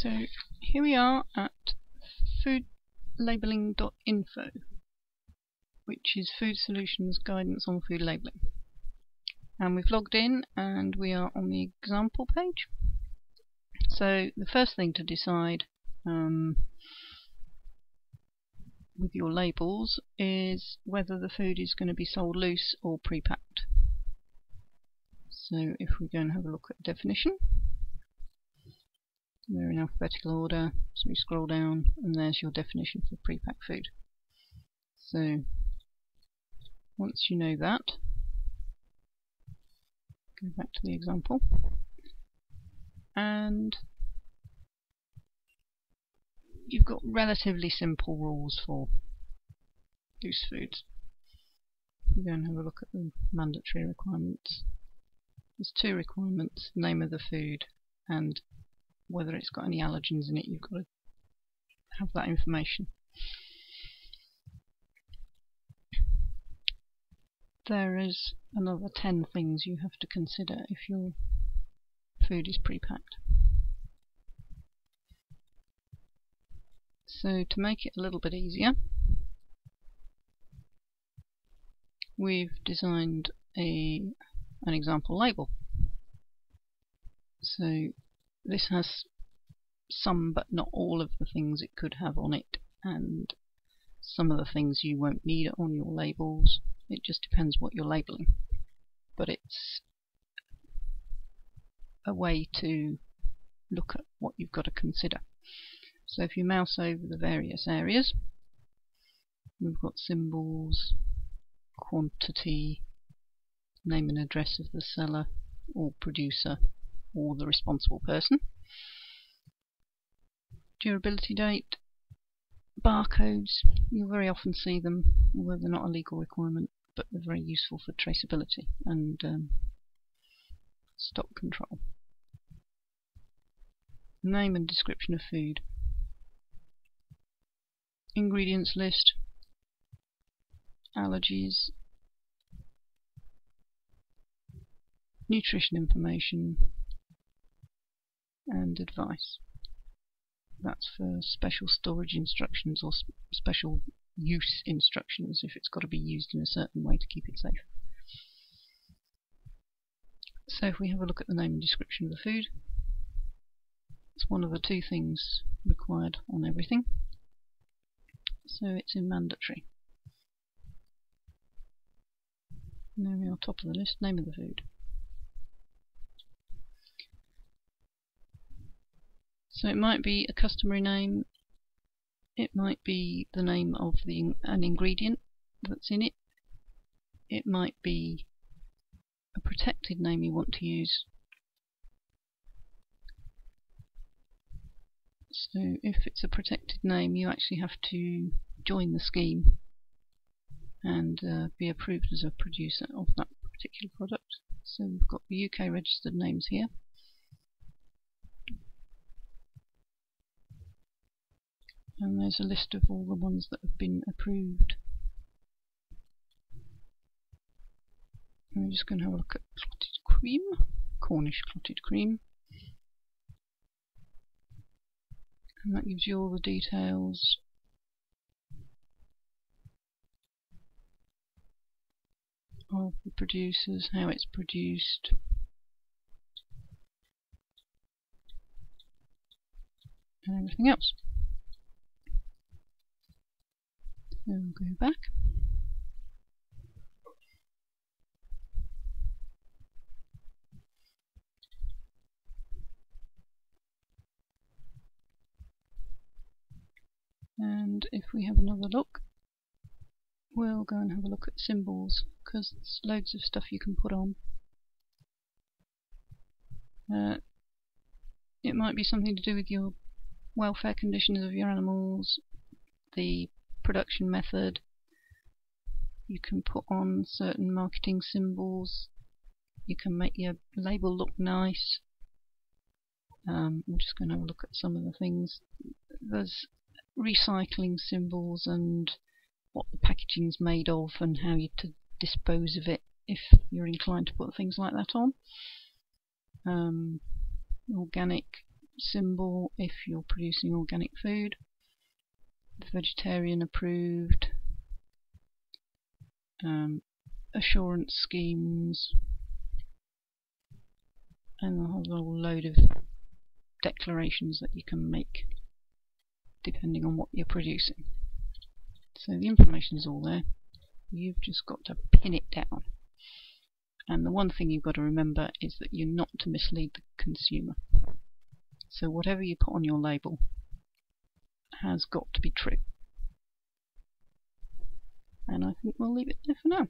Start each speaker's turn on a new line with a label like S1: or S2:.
S1: So here we are at foodlabelling.info, which is Food Solutions Guidance on Food Labelling. And we've logged in and we are on the example page. So the first thing to decide with your labels is whether the food is going to be sold loose or pre-packed. So if we go and have a look at the definition, they're in alphabetical order, so we scroll down and there's your definition for pre-packed food. So once you know that, go back to the example, and you've got relatively simple rules for loose foods. We're going to have a look at the mandatory requirements. There's two requirements: name of the food and whether it's got any allergens in it. You've got to have that information. There is another 10 things you have to consider if your food is pre-packed. So to make it a little bit easier, we've designed an example label. So this has some but not all of the things it could have on it, and some of the things you won't need on your labels. It just depends what you're labeling, but it's a way to look at what you've got to consider. So if you mouse over the various areas, we've got symbols, quantity, name and address of the seller or producer or the responsible person, durability date, barcodes. You'll very often see them, although they're not a legal requirement, but they're very useful for traceability and stock control. Name and description of food, ingredients list, allergies, nutrition information, and advice. That's for special storage instructions or special use instructions if it's got to be used in a certain way to keep it safe. So if we have a look at the name and description of the food, it's one of the two things required on everything, so it's in mandatory. And there we are, top of the list, name of the food. So it might be a customary name, it might be the name of an ingredient that's in it, it might be a protected name you want to use. So if it's a protected name, you actually have to join the scheme and be approved as a producer of that particular product. So we've got the UK registered names here. And there's a list of all the ones that have been approved. And we're just going to have a look at clotted cream, Cornish clotted cream. And that gives you all the details. Of the producers, how it's produced, and everything else. So we'll go back. And if we have another look, we'll go and have a look at symbols, because there's loads of stuff you can put on. It might be something to do with your welfare conditions of your animals, the production method. You can put on certain marketing symbols. You can make your label look nice. I'm just going to have a look at some of the things. There's recycling symbols and what the packaging is made of and how you to dispose of it if you're inclined to put things like that on. Organic, symbol if you're producing organic food, vegetarian approved, assurance schemes, and a whole load of declarations that you can make depending on what you're producing. So the information is all there. You've just got to pin it down. And the one thing you've got to remember is that you're not to mislead the consumer. So whatever you put on your label has got to be true. And I think we'll leave it there for now.